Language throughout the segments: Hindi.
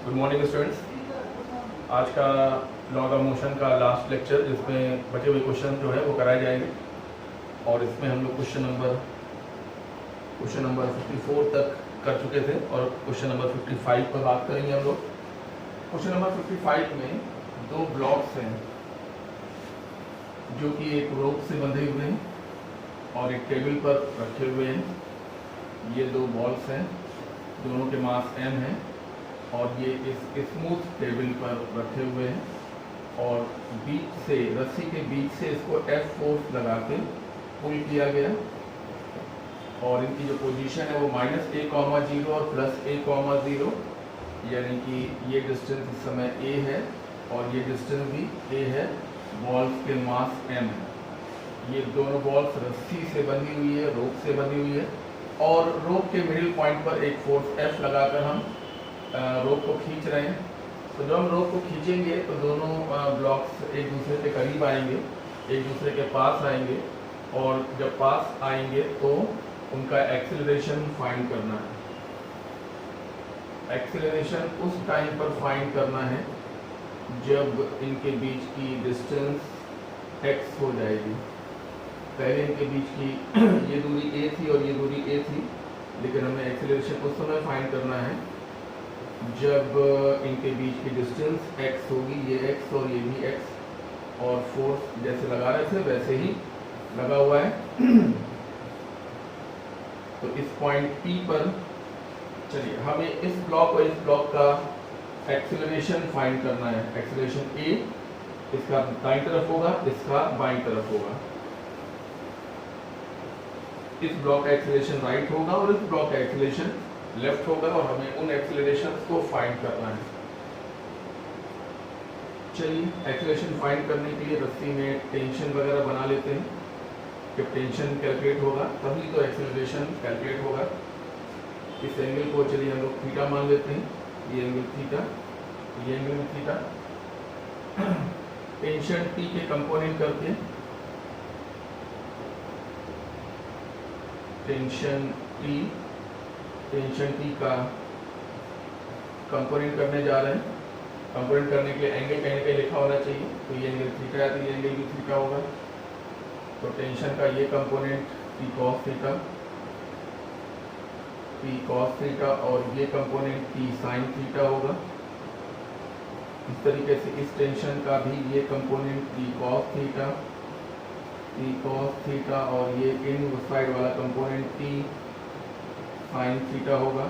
Good morning students. आज का लॉ ऑफ मोशन का लास्ट लेक्चर, जिसमें बचे हुए क्वेश्चन जो है वो कराए जाएंगे और इसमें हम लोग क्वेश्चन नंबर 54 तक कर चुके थे और क्वेश्चन नंबर 55 पर बात करेंगे हम लोग। क्वेश्चन नंबर 55 में दो ब्लॉक्स हैं जो कि एक रोप से बंधे हुए हैं और एक टेबल पर रखे हुए हैं। ये दो बॉल्स हैं, दोनों के मास m है और ये इस स्मूथ टेबल पर रखे हुए हैं और बीच से, रस्सी के बीच से इसको F फोर्स लगा के पुल किया गया और इनकी जो पोजीशन है वो -a,0 और +a,0, यानी कि ये डिस्टेंस इस समय a है और ये डिस्टेंस भी a है। बॉल्स के मास m है। ये दोनों बॉल्स रस्सी से बंधी हुई है, रोप से बंधी हुई है और रोप के मिडिल पॉइंट पर एक फोर्स F लगाकर हम रोप को खींच रहे हैं। तो जब हम रोप को खींचेंगे तो दोनों ब्लॉक्स एक दूसरे के करीब आएंगे, एक दूसरे के पास आएंगे और जब पास आएंगे तो उनका एक्सेलरेशन फाइंड करना है। एक्सेलरेशन उस टाइम पर फाइंड करना है जब इनके बीच की डिस्टेंस x हो जाएगी। पहले इनके बीच की ये दूरी a थी और ये दूरी a थी, लेकिन हमें एक्सेलरेशन उस समय फाइंड करना है जब इनके बीच की डिस्टेंस x होगी, ये x और ये भी x, और फोर्स जैसे लगा रहे थे वैसे ही लगा हुआ है। तो इस पॉइंट P पर चलिए हमें इस ब्लॉक और इस ब्लॉक का एक्सेलरेशन फाइंड करना है। एक्सेलरेशन A इसका दाईं तरफ होगा, इसका बाईं तरफ होगा। इस ब्लॉक का एक्सेलरेशन राइट होगा और इस ब्लॉक का एक्सेलरेशन लेफ्ट होगा और हमें उन एक्सेलरेशंस को फाइंड करना है। चलिए एक्सेलरेशन फाइंड करने के लिए रस्सी में टेंशन वगैरह बना लेते हैं। जब टेंशन कैलकुलेट होगा तभी तो एक्सेलरेशन कैलकुलेट होगा। इस एंगल को चलिए हम लोग थीटा मान लेते हैं। ये एंगल थीटा, ये एंगल थीटा। टेंशन T के कंपोनेंट करके टेंशन T का कंपोनेंट करने जा रहे हैं। कंपोनेंट करने के लिए एंगल कहीं ना कहीं लिखा होना चाहिए, तो ये एंगल थीटा है तो ये एंगल भी थीटा होगा। तो टेंशन का ये कंपोनेंट P cos थीटा और ये कंपोनेंट P sin थीटा होगा। इस तरीके से इस टेंशन का भी ये कंपोनेंट P cos थीटा और ये इन साइड वाला कंपोनेंट P sin थीटा होगा।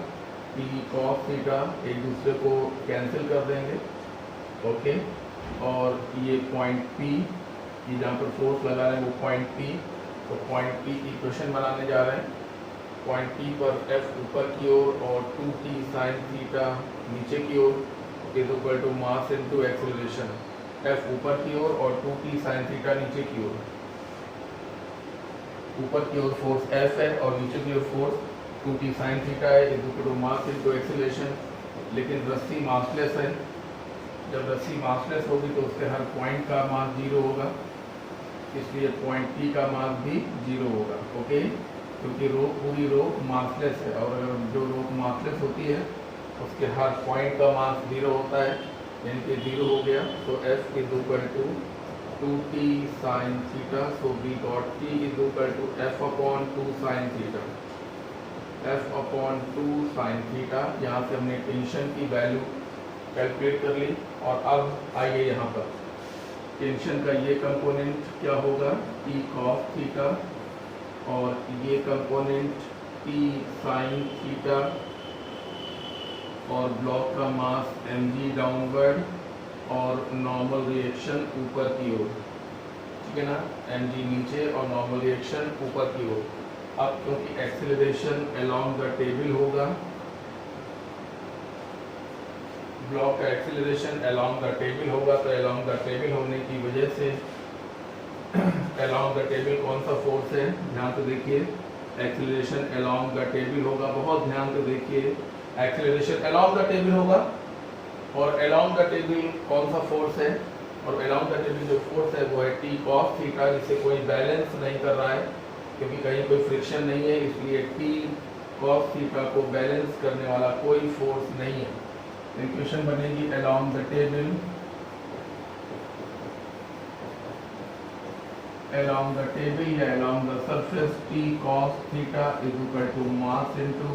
P cos थीटा एक दूसरे को कैंसिल कर देंगे, ओके। और ये पॉइंट P, ये जहाँ पर फोर्स लगा रहे हैं वो पॉइंट P, तो पॉइंट P की इक्वेशन बनाने जा रहे हैं। पॉइंट P पर F ऊपर की ओर और 2t sin थीटा नीचे की ओर is equal to mass into acceleration. F ऊपर की ओर और 2t sin थीटा नीचे की ओर। ऊपर की ओर फोर्स F है और नीचे की ओर फोर्स 2t sin थीटा है, is equal to mass into acceleration. लेकिन रस्सी मासलेस है। जब रस्सी मासलेस होगी तो उसके हर पॉइंट का मास 0 होगा, इसलिए पॉइंट P का मास भी 0 होगा, ओके। क्योंकि रोप, पूरी रोप मासलेस है और अगर जो रोप मासलेस होती है उसके हर पॉइंट का मास 0 होता है, यानी कि 0 हो गया। तो F is equal to 2t sin theta, so we got T is equal to F upon 2 sin theta. F upon 2 sin theta, यहाँ से हमने टेंशन की वैल्यू कैलकुलेट कर ली। और अब आइए यहाँ पर टेंशन का ये कंपोनेंट क्या होगा, T cos थीटा, और ये कंपोनेंट T sin थीटा, और ब्लॉक का मास mg डाउनवर्ड और नॉर्मल रिएक्शन ऊपर की ओर, ठीक है ना। mg नीचे और नॉर्मल रिएक्शन ऊपर की ओर। अब क्योंकि एक्सेलरेशन अलोंग द टेबल होगा, ब्लॉक का एक्सेलरेशन अलोंग द टेबल होगा, तो अलोंग द टेबल होने की वजह से अलोंग द टेबल कौन सा फोर्स है, ध्यान से देखिए। एक्सेलरेशन अलोंग द टेबल होगा, बहुत ध्यान से देखिए। एक्सेलरेशन अलोंग द टेबल होगा और अलोंग द टेबल कौन सा फोर्स है, और अलोंग द टेबल जो फोर्स है वो है T cos थीटा, जिसे कोई बैलेंस नहीं कर रहा है क्योंकि कहीं कोई फ्रिक्शन नहीं है, इसलिए T cos थीटा को बैलेंस करने वाला कोई फोर्स नहीं है। इक्वेशन बनेगी along the table, या along the surface t cos theta is equal to mass into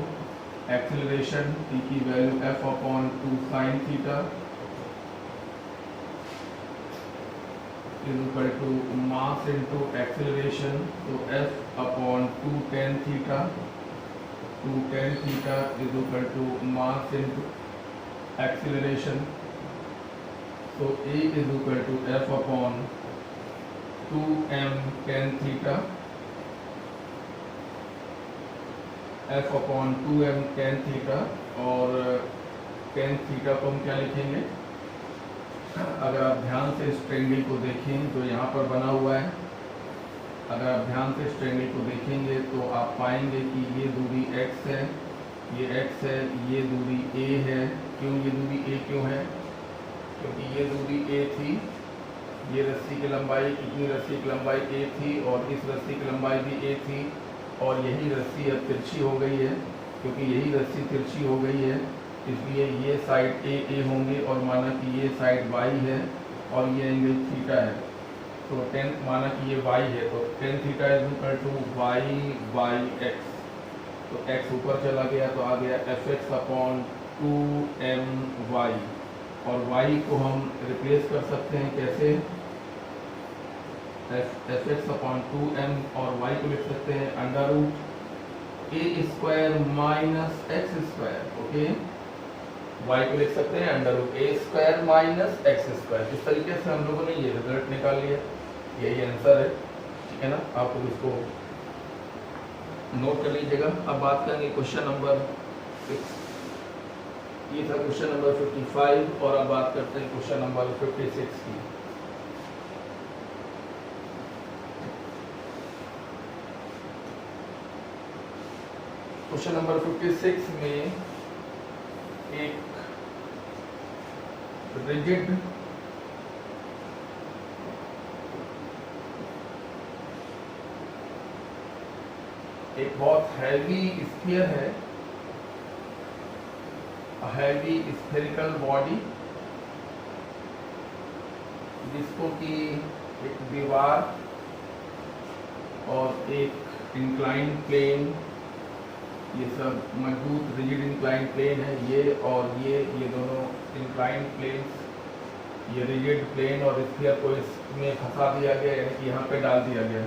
acceleration, t की value f upon 2 sin theta is equal to mass into acceleration, so f upon 2 tan theta is equal to mass into acceleration, so a is equal to f upon 2m tan theta, f upon 2m tan theta, और tan theta को हम क्या लिखेंगे? अगर आप ध्यान से इस ट्रायंगल को देखें तो यहाँ पर बना हुआ है, अगर आप ध्यान से इस ट्रायंगल को देखेंगे तो आप पाएंगे कि ये दूरी x है, ये x है, ये दूरी a है। क्यों ये दूरी a क्यों है? क्योंकि ये दूरी a थी, ये रस्सी की लंबाई, इतनी रस्सी की लंबाई a थी और इस रस्सी की लंबाई भी a थी, और यही रस्सी अब तिरछी हो गई है। क्योंकि यही रस्सी तिरछी हो गई है इसलिए ये साइड ए होंगे, और माना कि ये साइड y है और ये एंगल थीटा है, तो टेन माना कि ये y है, तो tan theta is equal to y by x, तो x ऊपर चला गया तो आ गया fx अपॉन 2my, और y को हम रिप्लेस कर सकते हैं कैसे? fx अपॉन 2m, और y को लिख सकते हैं under root a square minus x square. Okay, y को लिख सकते हैं under root a square minus x square. इस तरीके से हम लोगों ने ये रिजल्ट निकाल लिया, यही आंसर है, ठीक है ना? आप लोग इसको नोट कर लीजिएगा। अब बात करेंगे क्वेश्चन नंबर 6, ये था क्वेश्चन नंबर 55, और अब बात करते हैं क्वेश्चन नंबर 56 की। क्वेश्चन नंबर 56 में एक रिजिड एक बहुत हैवी स्फीयर है, हैवी स्फेरिकल बॉडी, जिसको कि एक दीवार और एक इंक्लाइन प्लेन, ये सब मजबूत रिजिड इंक्लाइन प्लेन है, ये और ये दोनों इंक्लाइन प्लेन्स, ये रिजिड प्लेन और स्फीयर को इसमें फंसा दिया गया, यानी कि यहाँ पे डाल दिया गया।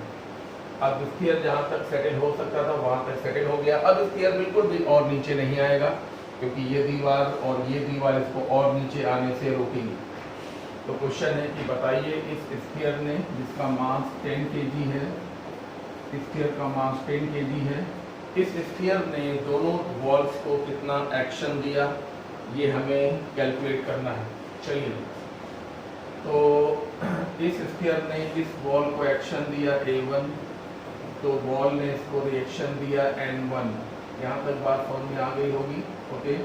अब स्फीयर जहाँ तक सेटल हो सकता था वहाँ तक सेटल हो गया। अब स्फीयर बिल्कुल भी और नीचे नहीं आएगा, क्योंकि ये दीवार और ये दीवार इसको और नीचे आने से रोकेगी। तो क्वेश्चन है कि बताइए इस स्फीयर ने, जिसका मास 10 kg है, स्फीयर का मास 10 kg है, इस स्फीयर ने दोनों बॉल्स को कितना एक्शन दिया, ये हमें कैलकुलेट करना है। चलिए, तो इस स्फीयर ने इस बॉल को एक्शन दिया A1, तो बॉल ने इसको रिएक्शन दिया N1। यहाँ तक बात समझ में आ गई होगी, ओके।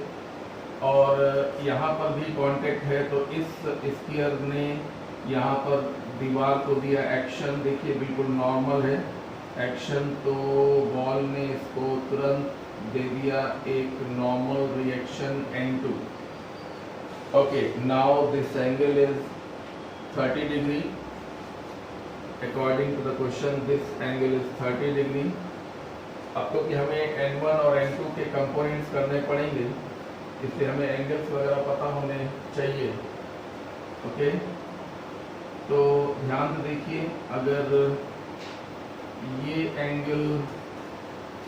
और यहाँ पर भी कांटेक्ट है, तो इस स्फीयर ने यहाँ पर दीवार को दिया एक्शन, देखिए बिल्कुल नॉर्मल है एक्शन, तो बॉल ने इसको तुरंत दे दिया एक normal reaction N2। Okay, now this angle is 30 degree, according to the question this angle is 30 degree. अब तो कि हमें N1 और N2 के कंपोनेंट्स करने पड़ेंगे, इससे हमें एंगल्स वगैरह पता होने चाहिए, ओके। तो ध्यान से देखिए, अगर ये एंगल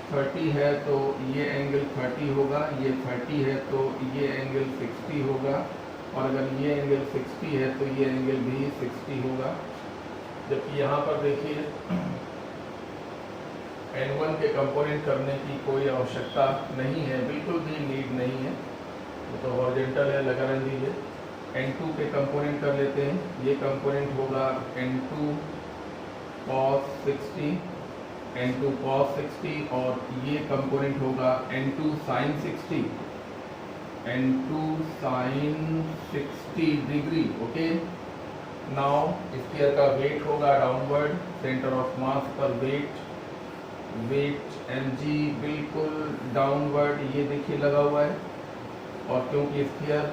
30 है तो ये एंगल 30 होगा, ये 30 है तो ये एंगल 60 होगा, और अगर ये एंगल 60 है तो ये एंगल भी 60 होगा। जबकि यहाँ पर देखिए N1 के कंपोनेंट करने की कोई आवश्यकता नहीं है, बिल्कुल भी नीड नहीं है, तो हॉरिजॉन्टल है, लगा रहने दीजिए। N2 के कंपोनेंट कर लेते हैं, ये कंपोनेंट होगा N2 cos 60, N2 cos 60, और ये कंपोनेंट होगा N2 sin 60, N2 sin 60 degree, okay. Now sphere का वेट होगा डाउनवर्ड, सेंटर ऑफ मास पर वेट mg बिल्कुल डाउनवर्ड, ये देखिए लगा हुआ है, और क्योंकि स्फीयर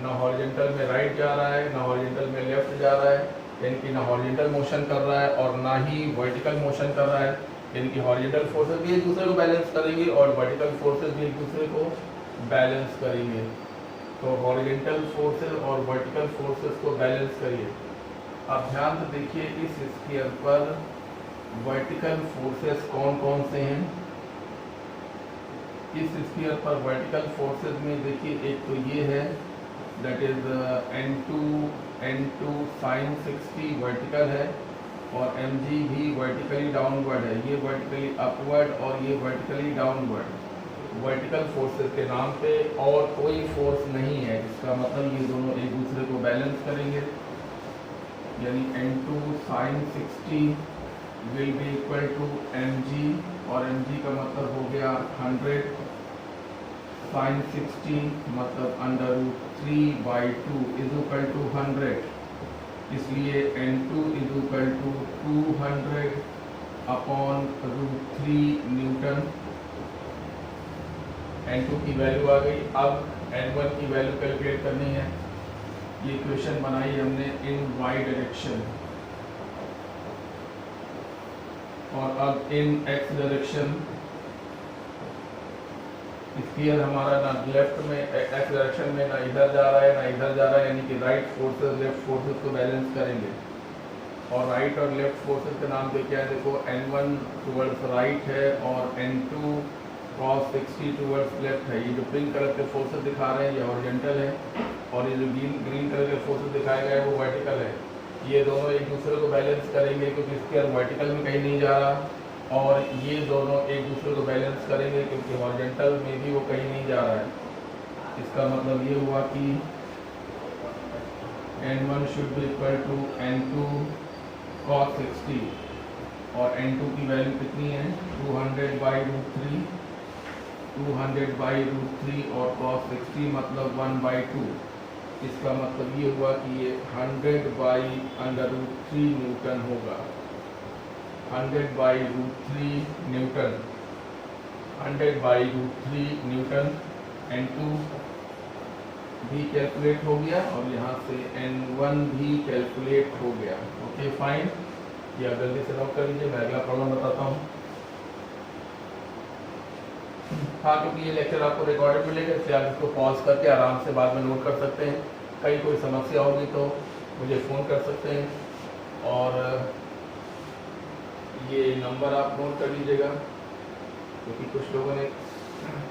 ना हॉरिजॉन्टल में राइट जा रहा है, ना हॉरिजॉन्टल में लेफ्ट जा रहा है, यानी कि ना हॉरिजॉन्टल मोशन कर रहा है और ना ही वर्टिकल मोशन कर रहा है, यानी कि हॉरिजॉन्टल फोर्सेस भी एक दूसरे को बैलेंस करेंगे और वर्टिकल फोर्सेस भी एक दूसरे को बैलेंस करेंगे। तो हॉरिजॉन्टल फोर्सेस और वर्टिकल फोर्सेस को बैलेंस करिए। अब ध्यान से देखिए इस स्फीयर पर वर्टिकल फोर्सेस कौन कौन से हैं। इस स्फीयर पर वर्टिकल फोर्सेस में देखिए एक तो ये है, that is N2 sin 60 vertical है और mg भी वर्टिकली डाउनवर्ड है, ये वर्टिकली अपवर्ड और ये वर्टिकली डाउनवर्ड। वर्टिकल फोर्सेस के नाम पे और कोई फोर्स नहीं है, इसका मतलब ये दोनों एक दूसरे को बैलेंस करेंगे, यानी N2 sin 60 will be equal to mg और mg का मतलब हो गया 100 sin 60 मतलब √3/2 इज इक्वल टू 100, इसलिए N2 is equal to 200 upon √3 newton. N2 की वैल्यू आ गई। अब N1 की वैल्यू कैलकुलेट करनी है। ये इक्वेशन बनाई हमने इन y डायरेक्शन और अब इन x डायरेक्शन। स्फीयर हमारा ना लेफ्ट में x डायरेक्शन में ना इधर जा रहा है ना इधर जा रहा है, यानी कि राइट फोर्सेस लेफ्ट फोर्सेस को बैलेंस करेंगे। और राइट और लेफ्ट फोर्सेस के नाम पे क्या है, देखो N1 टुवर्ड्स राइट है और N2 cos 60 टुवर्ड्स लेफ्ट है। ये जो पिंक कलर के फोर्सेस दिखा रहे हैं ये हॉरिजॉन्टल है और ये जो ग्रीन कलर के फोर्सेस दिखाए गए वो वर्टिकल है। ये दोनों एक दूसरे को बैलेंस करेंगे क्योंकि स्फीयर वर्टिकल में कहीं नहीं जा रहा, और ये दोनों एक दूसरे को बैलेंस करेंगे क्योंकि हॉरिजॉन्टल में भी वो कहीं नहीं जा रहा है। इसका मतलब ये हुआ कि N1 should be equal to N2 cos 60 और N2 की वैल्यू कितनी है 200/√3, 200/√3 और cos 60 मतलब 1/2। इसका मतलब ये हुआ कि ये 100/√3 न्यूटन होगा, 100/√3 न्यूटन, 100/√3 न्यूटन। N2 भी कैलकुलेट हो गया और यहाँ से N1 भी कैलकुलेट हो गया। ओके फाइन, या जल्दी से नोट कर लीजिए, मैं अगला प्रॉब्लम बताता हूँ। हाँ, क्योंकि ये लेक्चर आपको रिकॉर्डेड मिलेगा इसलिए आप इसको पॉज करके आराम से बाद में नोट कर सकते हैं। कहीं कोई समस्या होगी तो मुझे फ़ोन कर सकते हैं और ये नंबर आप नोट कर लीजिएगा, क्योंकि कुछ लोगों ने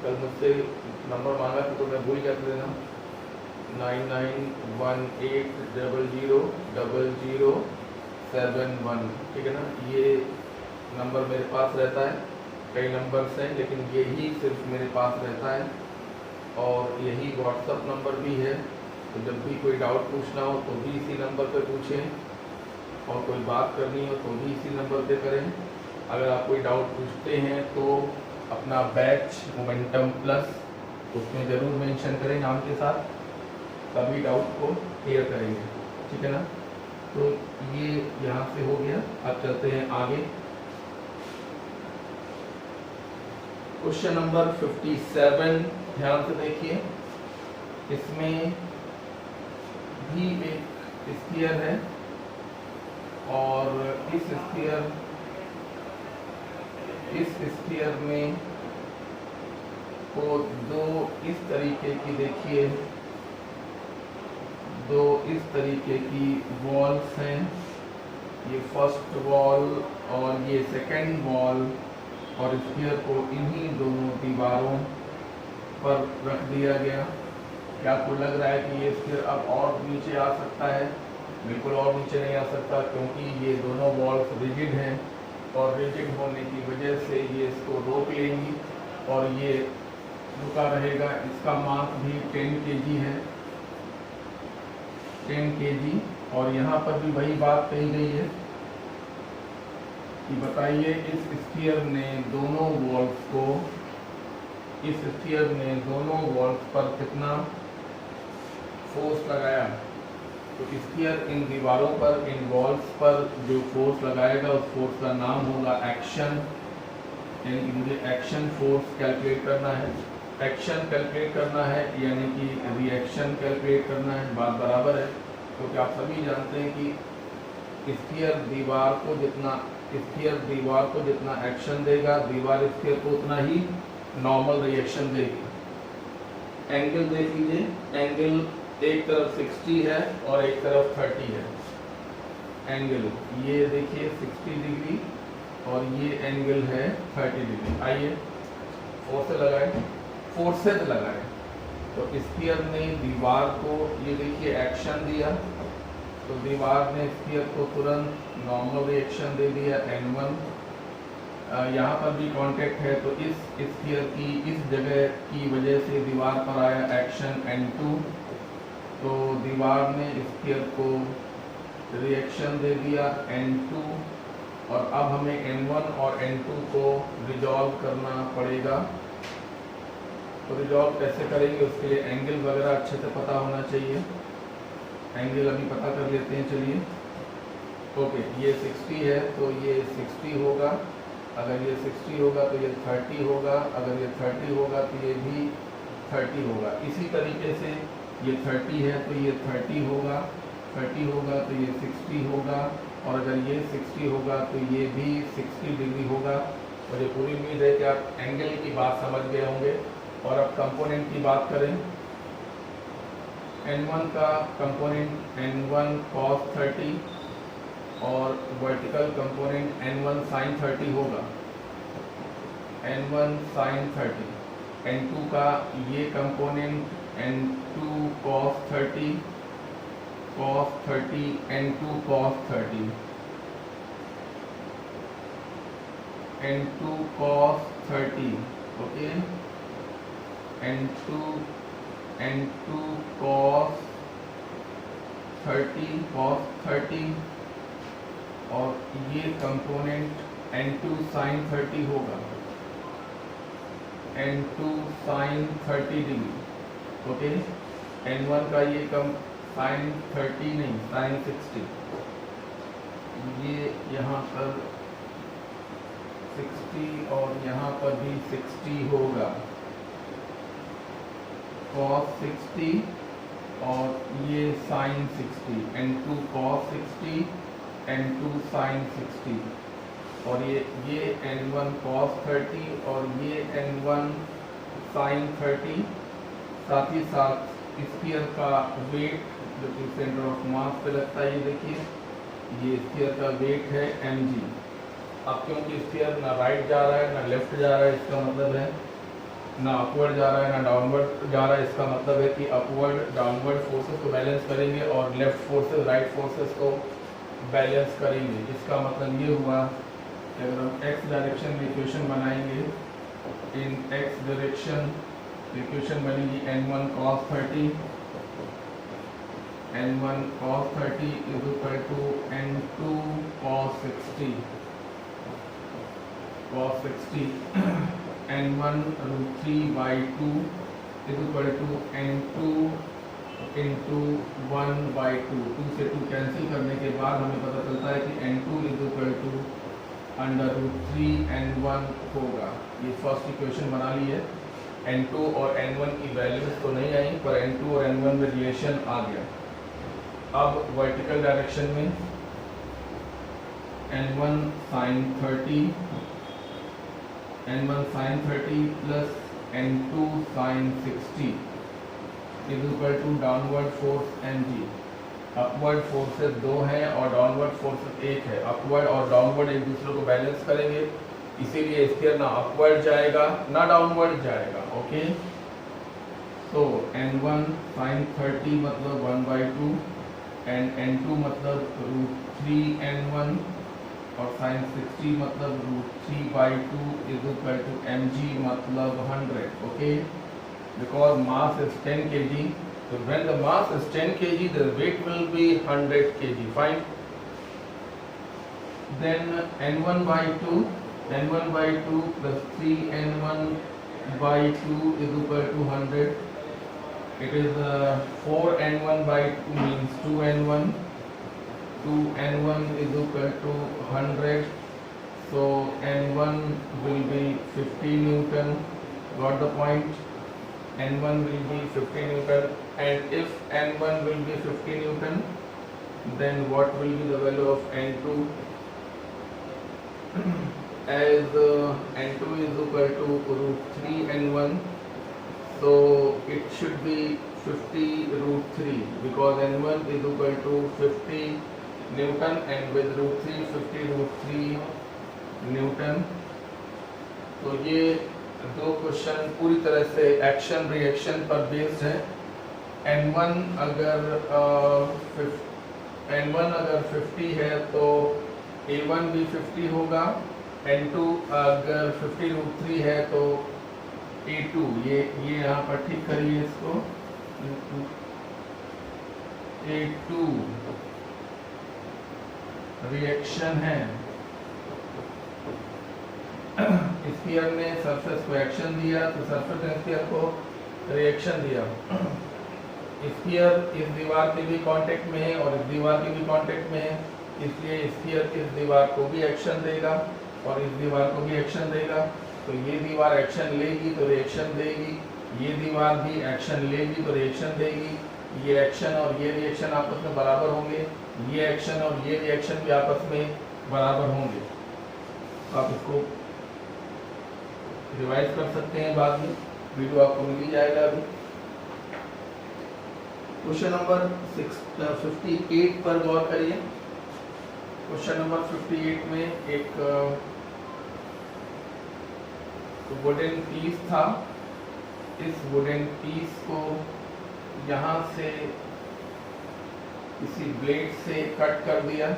कल मुझसे नंबर मांगा था तो मैं भूल गया था देना। 9918000071, ठीक है ना। ये नंबर मेरे पास रहता है, कई नंबर्स हैं लेकिन यही सिर्फ मेरे पास रहता है और यही व्हाट्सअप नंबर भी है। तो जब भी कोई डाउट पूछना हो तो भी इसी नंबर पे पूछें और कोई बात करनी हो तो भी इसी नंबर पे करें। अगर आप कोई डाउट पूछते हैं तो अपना बैच मोमेंटम प्लस उसमें ज़रूर मेंशन करें नाम के साथ, तभी डाउट को क्लियर करेंगे, ठीक है ना। तो ये यहाँ से हो गया। अब चलते हैं आगे। क्वेश्चन नंबर 57 ध्यान से देखिए। इसमें भी एक स्फीयर है और इस स्फीयर में को दो इस तरीके की देखिए, दो इस तरीके की वॉल्स हैं, ये फर्स्ट वॉल और ये सेकंड वॉल, और स्फीयर को इन्हीं दोनों दीवारों पर रख दिया गया। क्या आपको लग रहा है कि ये स्फीयर अब और नीचे आ सकता है? बिल्कुल और नीचे नहीं आ सकता, क्योंकि ये दोनों वॉल्स रिजिड हैं और रिजिड होने की वजह से ये इसको रोक लेंगी और ये रुका रहेगा। इसका मास भी 10 kg है, 10 kg। और यहाँ पर भी वही बात कही गई है कि बताइए इस स्फीयर ने दोनों वॉल्स पर कितना फोर्स लगाया। तो स्फीयर इन दीवारों पर, इन वॉल्स पर जो फोर्स लगाएगा उस फोर्स का नाम होगा एक्शन, यानी कि मुझे एक्शन फोर्स कैलकुलेट करना है। एक्शन कैलकुलेट करना है यानी कि रिएक्शन कैलकुलेट करना है, बात बराबर है। क्योंकि आप सभी जानते हैं कि स्फीयर दीवार को जितना एक्शन देगा, दीवार स्फीयर को उतना ही नॉर्मल रिएक्शन देगी। एंगल देख लीजिए, एंगल एक तरफ 60 है और एक तरफ 30 है। एंगल ये देखिए 60 डिग्री और ये एंगल है 30 डिग्री। आइए फोर्सेज लगाए। तो स्फीयर ने दीवार को ये देखिए एक्शन दिया, तो दीवार ने स्फीयर को तुरंत नॉर्मल रिएक्शन दे दिया N1। यहाँ पर भी कांटेक्ट है, तो इस स्फीयर की इस जगह की वजह से दीवार पर आया एक्शन N2, तो दीवार ने स्फीयर को रिएक्शन दे दिया N2। और अब हमें N1 और N2 को रिजॉल्व करना पड़ेगा। तो रिजॉल्व कैसे करेंगे, उसके लिए एंगल वगैरह अच्छे से पता होना चाहिए। एंगल अभी पता कर लेते हैं, चलिए। ओके, ये 60 है तो ये 60 होगा, अगर ये 60 होगा तो ये 30 होगा, अगर ये 30 होगा तो ये भी 30 होगा। इसी तरीके से ये 30 है तो ये 30 होगा, 30 होगा तो ये 60 होगा, और अगर ये 60 होगा तो ये भी 60 डिग्री होगा। मुझे पूरी उम्मीद है कि आप एंगल की बात समझ गए होंगे। और अब कंपोनेंट की बात करें, N1 का कंपोनेंट N1 cos 30 और वर्टिकल कंपोनेंट N1 sin 30 होगा, N1 sin 30। N2 का ये component N2 cos 30 N2 cos 30, N2 cos 30, okay. N2 cos 30 और ये कंपोनेंट N2 sin 30 होगा, N2 sin 30 degree, okay. N1 का ये sin 30 नहीं, sin 60, ये यहाँ पर 60 और यहाँ पर भी 60 होगा, cos 60 और ये sin 60, N2 cos 60 N2 sin 60, और ये N1 cos 30 और ये N1 sin 30। साथ ही साथ स्फीयर का वेट जो कि सेंटर ऑफ मास पे लगता है, ये देखिए ये स्फीयर का वेट है mg। अब क्योंकि स्फीयर ना राइट जा रहा है ना लेफ्ट जा रहा है, इसका मतलब है ना अपवर्ड जा रहा है ना डाउनवर्ड जा रहा है, इसका मतलब है कि अपवर्ड डाउनवर्ड फोर्सेस को बैलेंस करेंगे और लेफ्ट फोर्सेस राइट फोर्सेस को बैलेंस करेंगे। इसका मतलब ये हुआ कि अगर हम x डायरेक्शन में इक्वेशन बनाएंगे, इन x डायरेक्शन इक्वेशन बनेगी N1 cos 30 is equal to N2 cos 60 N1 √3/2 is equal to N2 into 1/2। 2 से 2 कैंसिल करने के बाद हमें पता चलता है कि N2 is equal to √3 N1 होगा। ये फर्स्ट इक्वेशन बना ली है। N2 और N1 की वैल्यूज तो नहीं आई, पर N2 और N1 में रिलेशन आ गया। अब वर्टिकल डायरेक्शन में N1 sin 30 plus N2 sin 60 is equal to downward force mg। Upward forces 2 हैं और डाउनवर्ड फोर्सेस 1 है। अपवर्ड और डाउनवर्ड एक दूसरे को बैलेंस करेंगे, इसीलिए स्फीयर ना अपवर्ड जाएगा ना डाउनवर्ड जाएगा, ओके। तो N1 sin 30 मतलब 1/2 एंड N2 मतलब √3 N1 और sin 60 मतलब √3/2 इज इक्वल टू mg मतलब 100, okay. Because mass is 10 kg, so when the mass is 10 kg, the weight will be 100 kg. Fine. Then N1/2 plus 3N1/2 is equal to 100. It is 4N1/2 means 2N1. 2N1 is equal to 100. So N1 will be 50 Newton. Got the point? N1 will be 50 Newton, and if N1 will be 50 Newton, then what will be the value of N2? As N2 is equal to root 3 N1, so it should be 50 root 3, because N1 is equal to 50 Newton, and with root 3 50 root 3 Newton. तो ये दो क्वेश्चन पूरी तरह से एक्शन रिएक्शन पर बेस्ड है। N1 अगर 50 है तो A1 भी 50 होगा, N2 अगर 50 रूट 3 है तो A2, ये यहाँ पर ठीक करिए इसको, A2 रिएक्शन है। स्फीयर ने सरफेस को एक्शन दिया तो सरफेस ने स्फीयर को रिएक्शन दिया। स्फीयर इस दीवार के भी कांटेक्ट में है और इस दीवार के भी कांटेक्ट में है, इसलिए स्फीयर इस दीवार को भी एक्शन देगा और इस दीवार को भी एक्शन देगा। तो ये दीवार एक्शन लेगी तो रिएक्शन देगी, ये दीवार भी एक्शन लेगी तो रिएक्शन देगी। ये एक्शन और ये रिएक्शन आपस में बराबर होंगे, ये एक्शन और ये रिएक्शन भी आपस में बराबर होंगे। आप इसको रिवाइज कर सकते हैं बाद में, वीडियो आपको मिल ही जाएगा अभी। क्वेश्चन नंबर 58 पर गौर करिए। क्वेश्चन नंबर 58 में एक वुडन पीस था। इस वुडन पीस को यहाँ से किसी ब्लेड से कट कर दिया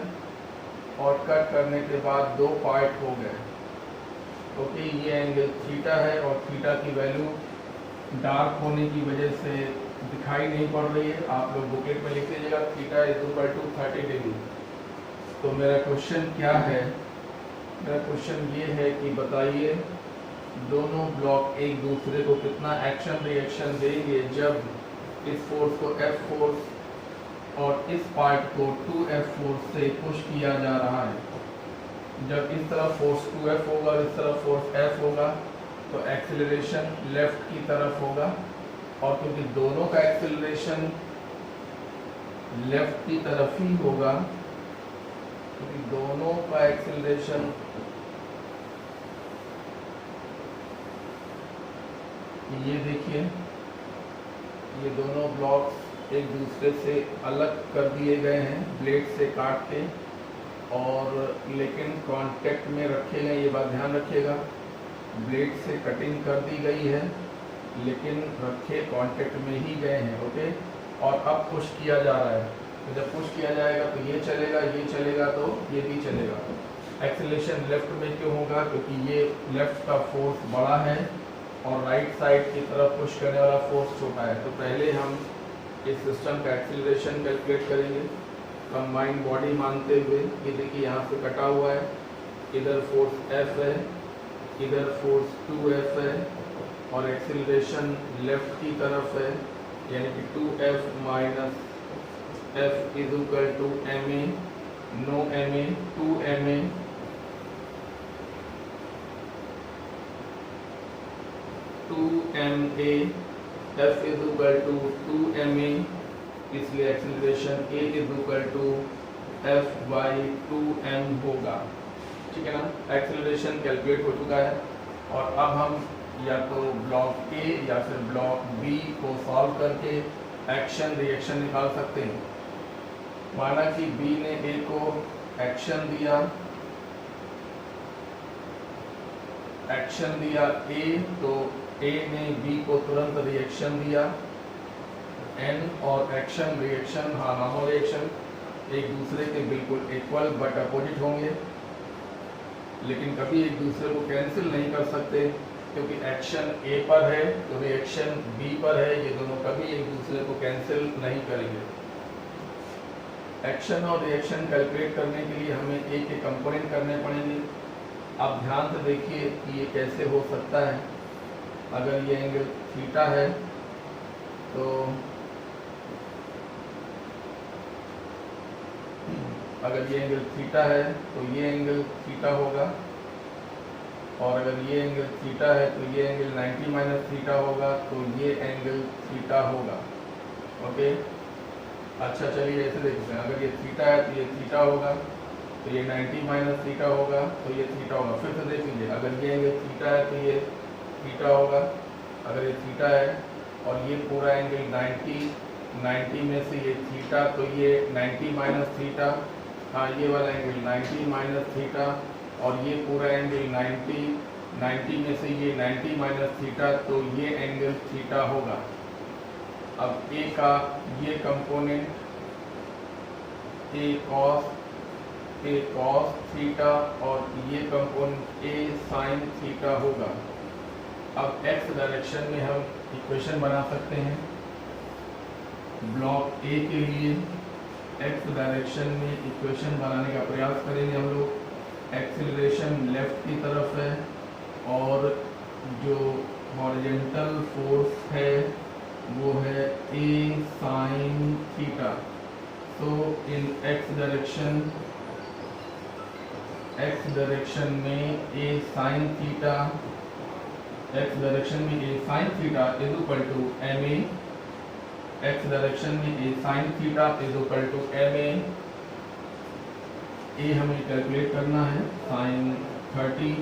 और कट करने के बाद दो पार्ट हो गए। ओके, ये एंगल थीटा है और थीटा की वैल्यू डार्क होने की वजह से दिखाई नहीं पड़ रही है। आप लोग बुकेट में लिख लीजिएगा, theta is equal to 30 degree. तो मेरा क्वेश्चन क्या है? मेरा क्वेश्चन ये है कि बताइए दोनों ब्लॉक एक दूसरे को कितना एक्शन रिएक्शन देंगे जब इस फोर्स को F फोर्स और इस पार्ट को 2F फोर्स से पुश किया जा रहा है। जब इस तरफ फोर्स 2F होगा और इस तरफ फोर्स F होगा तो एक्सेलरेशन लेफ्ट की तरफ होगा, और क्योंकि दोनों का एक्सेलरेशन लेफ्ट की तरफ ही होगा, क्योंकि दोनों का एक्सेलरेशन ये देखिए, ये दोनों ब्लॉक्स एक दूसरे से अलग कर दिए गए हैं ब्लेड से काट के, और लेकिन कांटेक्ट में रखे गए। ये बात ध्यान रखिएगा, ब्लेड से कटिंग कर दी गई है लेकिन रखे कांटेक्ट में ही गए हैं। ओके, और अब पुश किया जा रहा है, तो जब पुश किया जाएगा तो ये चलेगा तो ये भी चलेगा। एक्सेलरेशन लेफ्ट में क्यों होगा? क्योंकि ये लेफ्ट का फोर्स बड़ा है और राइट साइड की तरफ पुश करने वाला फोर्स छोटा है। तो पहले हम इस सिस्टम का एक्सेलरेशन कैलकुलेट करेंगे कंबाइंड बॉडी मानते हुए। ये देखिए यहाँ से कटा हुआ है, इधर फोर्स F है, इधर फोर्स 2F है, और एक्सेलरेशन लेफ्ट की तरफ है, यानी कि 2F minus F is equal to ma, no ma, 2ma, F is equal to 2ma, इसलिए acceleration A is equal to F by 2m होगा। ठीक है ना, एक्सेलरेशन कैलकुलेट हो चुका है, और अब हम या तो ब्लॉक A या फिर ब्लॉक B को सॉल्व करके एक्शन रिएक्शन निकाल सकते हैं। माना कि B ने A को एक्शन दिया A, तो A ने B को तुरंत रिएक्शन दिया N, और एक्शन रिएक्शन, हाँ नॉर्मल रिएक्शन एक दूसरे के बिल्कुल इक्वल बट अपोजिट होंगे, लेकिन कभी एक दूसरे को कैंसिल नहीं कर सकते, क्योंकि एक्शन A पर है तो रिएक्शन B पर है। ये दोनों कभी एक दूसरे को कैंसिल नहीं करेंगे। एक्शन और रिएक्शन कैलकुलेट करने के लिए हमें एक एक कंपोनेंट करने पड़ेंगे। आप ध्यान से देखिए कि ये कैसे हो सकता है। अगर ये एंगल थीटा है तो ये एंगल थीटा होगा, और अगर ये एंगल थीटा है तो ये एंगल 90 माइनस थीटा होगा, तो ये एंगल थीटा होगा। ओके, अच्छा चलिए ऐसे देखते हैं, अगर ये थीटा है तो ये थीटा होगा, तो ये 90 माइनस थीटा होगा, तो ये थीटा होगा। फिर से देख लीजिए, अगर ये एंगल थीटा है तो ये थीटा होगा, अगर ये थीटा है और ये पूरा एंगल 90 में से ये थीटा, तो ये 90 माइनस थीटा, हाँ ये वाला एंगल 90 माइनस थीटा, और ये पूरा एंगल 90 में से ये 90 माइनस थीटा, तो ये एंगल थीटा होगा। अब ए का ये कंपोनेंट ए कॉस थीटा और ये कंपोनेंट ए साइन थीटा होगा। अब एक्स डायरेक्शन में हम इक्वेशन बना सकते हैं। ब्लॉक ए के लिए एक्स डायरेक्शन में इक्वेशन बनाने का प्रयास करेंगे हम लोग। एक्सीलरेशन लेफ्ट की तरफ है और जो हॉरिजॉन्टल फोर्स है वो है ए साइन थीटा। तो इन एक्स डायरेक्शन में A sine theta, X direction में A sine theta is equal to M A, X direction में A sine theta is equal to M A हमें कैलकुलेट करना है। Sine 30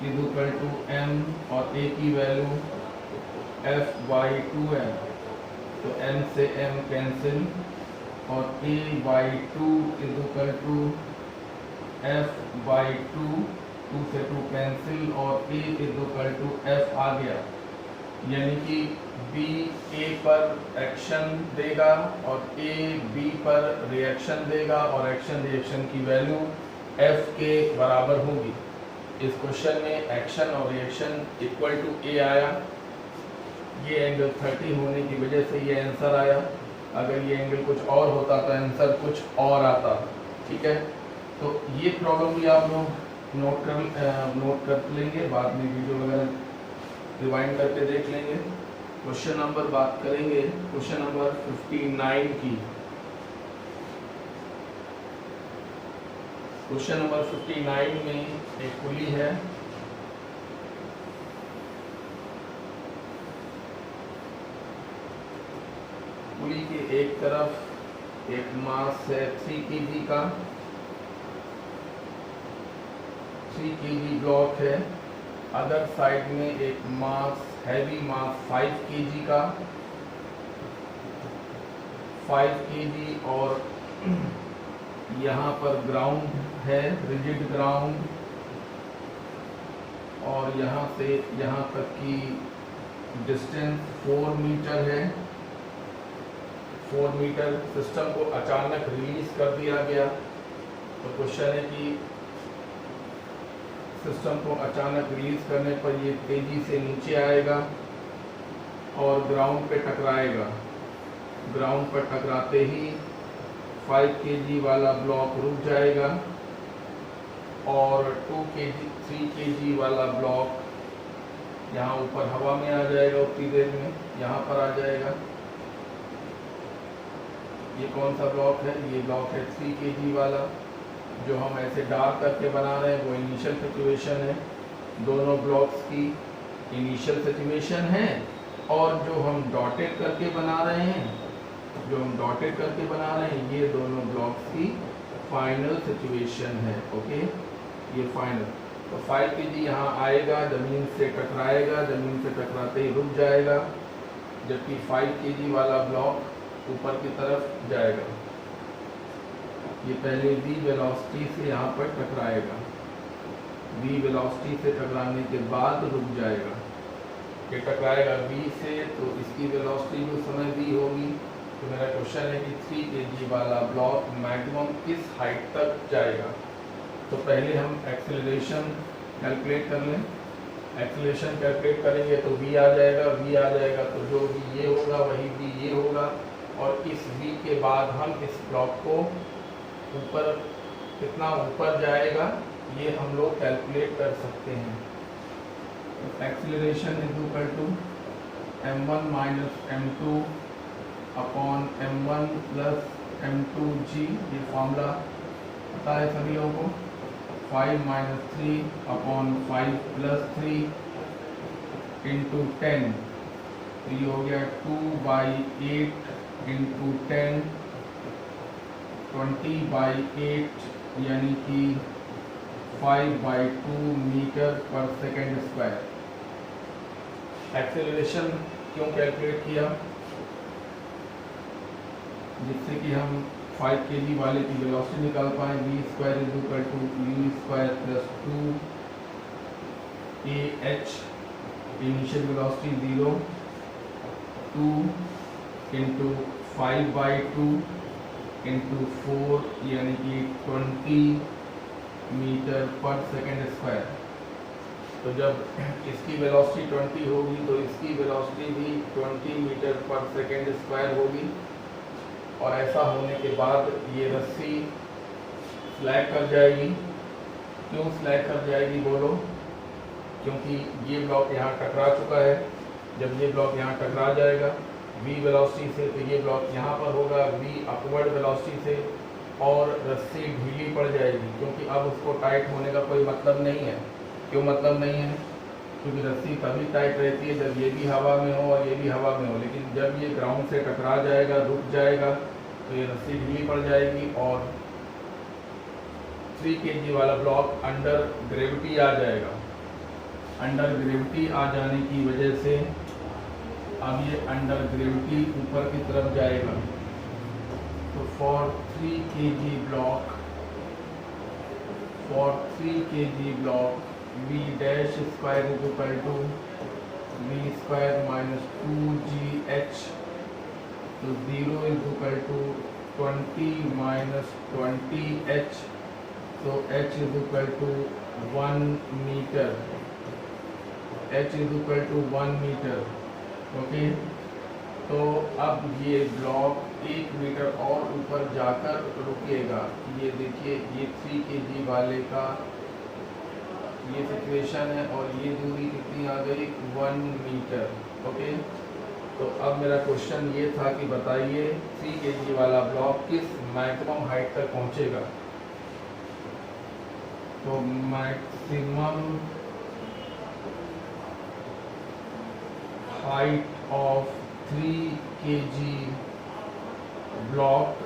is equal to M और ए की वैल्यू f/2m, तो m से m कैंसिल और a/2 is equal to f/2, 2 से 2 कैंसिल और a is equal to f आ गया। यानी कि b a पर एक्शन देगा और a b पर रिएक्शन देगा और एक्शन रिएक्शन की वैल्यू f के बराबर होगी। इस क्वेश्चन में एक्शन और रिएक्शन इक्वल टू a आया। ये एंगल 30 होने की वजह से ये आंसर आया। अगर ये एंगल कुछ और होता तो आंसर कुछ और आता। ठीक है, तो ये प्रॉब्लम भी आप लोग नोट कर लेंगे, बाद में वीडियो वगैरह रिवाइंड करके देख लेंगे। क्वेश्चन नंबर बात करेंगे, क्वेश्चन नंबर 59 की। क्वेश्चन नंबर 59 में एक पुली है, पुली के एक तरफ एक मास है 3 kg का, 3 kg ब्लॉक है। अदर साइड में एक मास हैवी मास 5 kg का, 5 kg, और यहाँ पर ग्राउंड है, रिजिड ग्राउंड, और यहाँ से यहाँ तक की डिस्टेंस 4 मीटर है। 4 मीटर सिस्टम को अचानक रिलीज कर दिया गया। तो क्वेश्चन है कि सिस्टम को अचानक रिलीज करने पर ये तेजी से नीचे आएगा और ग्राउंड पे टकराएगा। ग्राउंड पर टकराते ही 5 kg वाला ब्लॉक रुक जाएगा और 2 kg 3 kg वाला ब्लॉक यहाँ ऊपर हवा में आ जाएगा, उतनी देर में यहाँ पर आ जाएगा। ये कौन सा ब्लॉक है? ये ब्लॉक है 3 kg वाला। जो हम ऐसे डार्क करके बना रहे हैं वो इनिशियल सिचुएशन है। दोनों ब्लॉक्स की इनिशियल सिचुएशन है, और जो हम डॉटेड करके बना रहे हैं, ये दोनों ब्लॉक्स की फाइनल सिचुएशन है। ओके, ये फाइनल। तो 5 kg यहाँ आएगा, ज़मीन से टकराएगा, ज़मीन से टकराते ही रुक जाएगा, जबकि 5 kg वाला ब्लॉक ऊपर की तरफ जाएगा। ये पहले v वेलोसिटी से यहाँ पर टकराएगा, v वेलोसिटी से टकराने के बाद रुक जाएगा। ये टकराएगा v से, तो इसकी वेलोसिटी भी उस समय v होगी। तो मेरा क्वेश्चन है कि 3 kg वाला ब्लॉक मैक्सिमम किस हाइट तक जाएगा। तो पहले हम एक्सेलरेशन कैलकुलेट कर लें। एक्सेलरेशन कैलकुलेट करेंगे तो v आ जाएगा, तो जो v ये होगा वही v ये होगा, और इस v के बाद हम इस ब्लॉक को ऊपर कितना ऊपर जाएगा ये हम लोग कैलकुलेट कर सकते हैं। Acceleration is equal to m1 minus m2 upon m1 plus m2g। ये फॉर्मूला पता है सभी लोगों को। 5 माइनस 3 अपॉन 5 प्लस 3 इंटू 10, तो ये हो गया 2/8 इंटू 10, 20/8 यानी कि 5/2 मीटर पर सेकेंड स्क्वायर। एक्सेलरेशन क्यों कैलकुलेट किया, जिससे कि हम 5 kg वाले की वेलोसिटी निकाल पाए। v square is equal to u square plus 2 ah, initial velocity 0, 2 into 5/2 into 4 यानी कि 20 मीटर पर सेकेंड स्क्वायर। तो जब इसकी वेलोसिटी 20 होगी तो इसकी वेलोसिटी भी 20 मीटर पर सेकेंड स्क्वायर होगी। और ऐसा होने के बाद ये रस्सी स्लैग कर जाएगी। क्यों स्लैग कर जाएगी बोलो, क्योंकि ये ब्लॉक यहाँ टकरा चुका है। जब ये ब्लॉक यहाँ टकरा जाएगा v वेलोसिटी से, तो ये ब्लॉक यहाँ पर होगा v अपवर्ड वेलोसिटी से, और रस्सी ढीली पड़ जाएगी, क्योंकि अब उसको टाइट होने का कोई मतलब नहीं है। क्यों मतलब नहीं है, क्योंकि रस्सी तभी टाइट रहती है जब ये भी हवा में हो और ये भी हवा में हो। लेकिन जब ये ग्राउंड से टकरा जाएगा, रुक जाएगा, तो ये रस्सी ढीली पड़ जाएगी और 3 kg वाला ब्लॉक अंडर ग्रेविटी आ जाएगा। अंडर ग्रेविटी आ जाने की वजह से अब ये अंडर ग्रेविटी ऊपर की तरफ जाएगा। तो for 3 kg block v dash square is equal to v square minus 2gh, तो 0 is equal to 20 minus 20h, तो h is equal to 1 metre, h is equal to 1 metre. Okay, तो अब ये ब्लॉक 1 मीटर और ऊपर जाकर रुकेगा। ये देखिए, ये 3 kg वाले का ये सिचुएशन है और ये दूरी कितनी आ गई, 1 मीटर। ओके, तो अब मेरा क्वेश्चन ये था कि बताइए 3 kg वाला ब्लॉक किस मैक्सिमम हाइट तक पहुंचेगा। तो maximum height of 3 kg block,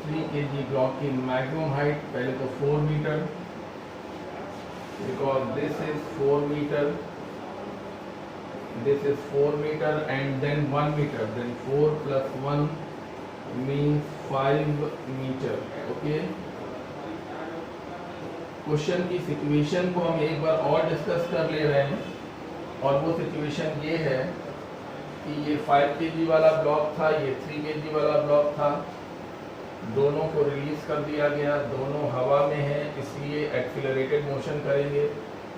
3 kg block की मैक्सिमम हाइट पहले तो 4 metre, because this is 4 meter, this is 4 meter and then 1 meter, then 4 plus 1 means 5 meter. Okay, question की सिचुएशन को हम एक बार और डिस्कस कर ले रहे हैं, और वो सिचुएशन ये है कि ये 5 kg वाला ब्लॉक था, ये 3 kg वाला ब्लॉक था, दोनों को रिलीज कर दिया गया, दोनों हवा में हैं, इसलिए एक्सीलरेटेड मोशन करेंगे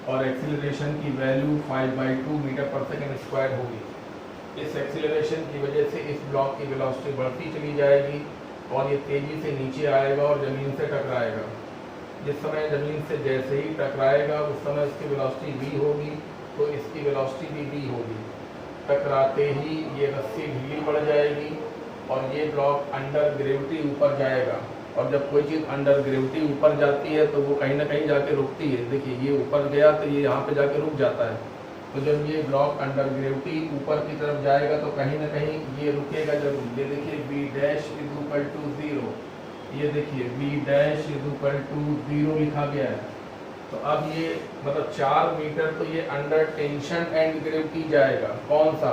और एक्सीलरेशन की वैल्यू 5/2 मीटर पर सेकेंड स्क्वायर होगी। इस एक्सीलरेशन की वजह से इस ब्लॉक की वेलोसिटी बढ़ती चली जाएगी और ये तेज़ी से नीचे आएगा और ज़मीन से टकराएगा। जिस समय ज़मीन से जैसे ही टकराएगा उस समय इसकी वेलोसिटी v होगी, तो इसकी वेलोसिटी भी v होगी। टकराते ही ये रस्सी ढीली पड़ जाएगी और ये ब्लॉक अंडर ग्रेविटी ऊपर जाएगा। और जब कोई चीज़ अंडर ग्रेविटी ऊपर जाती है तो वो कहीं ना कहीं जाके रुकती है। देखिए, ये ऊपर गया तो ये यहाँ पे जाके रुक जाता है। तो जब ये ब्लॉक अंडर ग्रेविटी ऊपर की तरफ जाएगा तो कहीं ना कहीं ये रुकेगा जरूर। ये देखिए, v dash is equal to 0, ये देखिए v dash is equal to 0 लिखा गया है। तो अब ये मतलब 4 मीटर तो ये अंडर टेंशन एंड ग्रेविटी जाएगा। कौन सा,